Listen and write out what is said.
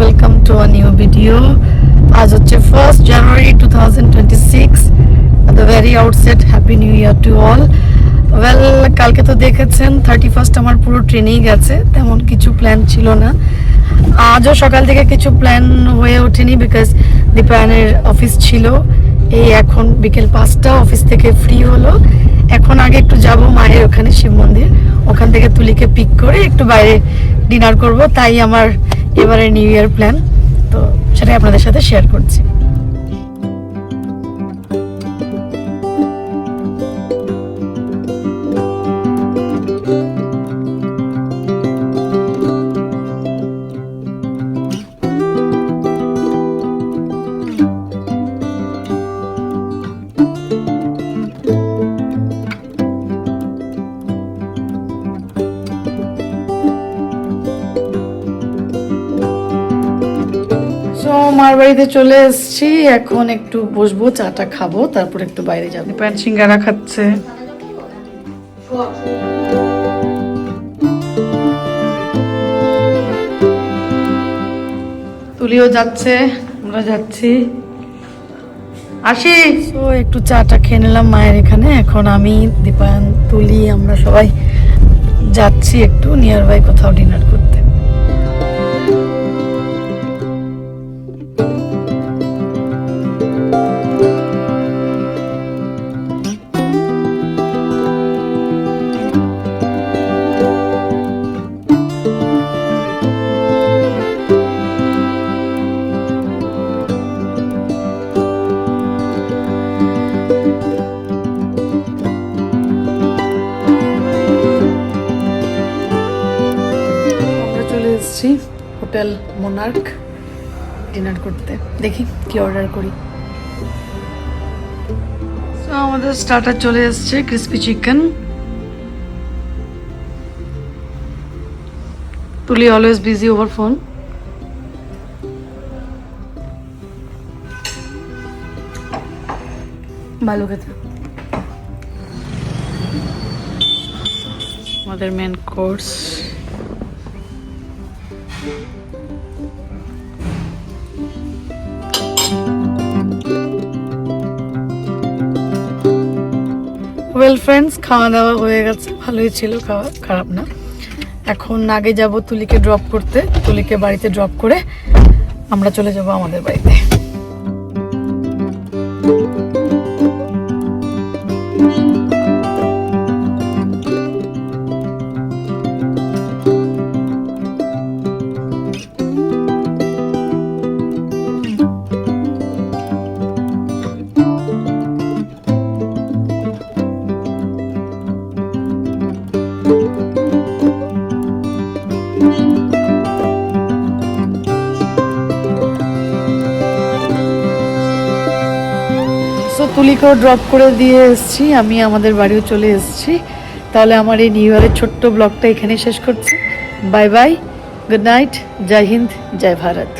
welcome to a new video. আজ হচ্ছে 1st January 2026. At the very outset, Happy New Year to all. Well, কালকে তো দেখেছেন 31st আমার পুরো ট্রেনেই গেছে, তেমন কিছু প্ল্যান ছিল না। আজও সকাল থেকে কিছু প্ল্যান হয়ে ওঠেনি বিকজ দীপায়নের অফিস ছিল। এই এখন বিকেল 5টা অফিস থেকে ফ্রি হলো। এখন আগে একটু যাব মায়ের ওখানে শিব মন্দির, ওখান থেকে তুলিকে পিক করে একটু বাইরে ডিনার করব, তাই আমার এবারে নিউ ইয়ার প্ল্যান। তো সেটাই আপনাদের সাথে শেয়ার করছি। মার বাড়িতে চলে এসেছি, এখন একটু বসবো, চাটা খাবো, তারপর একটু বাইরে যাবো। প্যান সিঙ্গারা খাচ্ছে, তুলিও যাচ্ছে, আমরা যাচ্ছি, আসি। তো একটু চাটা খেয়ে নিলাম মায়ের এখানে। এখন আমি, দীপায়ন, তুলি আমরা সবাই যাচ্ছি একটু নিয়ার বাই কোথাও ডিনার করতে। হোটেল মোনার্ক ডিনার করতে, দেখি কি অর্ডার করি। আমাদের স্টার্টার চলে এসছে, ক্রিসপি চিকেন। তুলি অলওয়েজ বিজি ওভার ফোন। ভালো খেতে। আমাদের মেন কোর্স ওয়েল ফ্রেন্ডস, খাওয়া দাওয়া হয়ে গেছে, ভালোই ছিল খাওয়া, খারাপ না। এখন আগে যাব তুলিকে ড্রপ করতে, তুলিকে বাড়িতে ড্রপ করে আমরা চলে যাব আমাদের বাড়িতে। তুলিকেও ড্রপ করে দিয়ে এসেছি, আমি আমাদের বাড়িও চলে এসেছি। তাহলে আমার এই নিউ ইয়ারের ছোট্ট ব্লগটা এখানেই শেষ করছি। বাই বাই, গুড নাইট, জয় হিন্দ, জয় ভারত।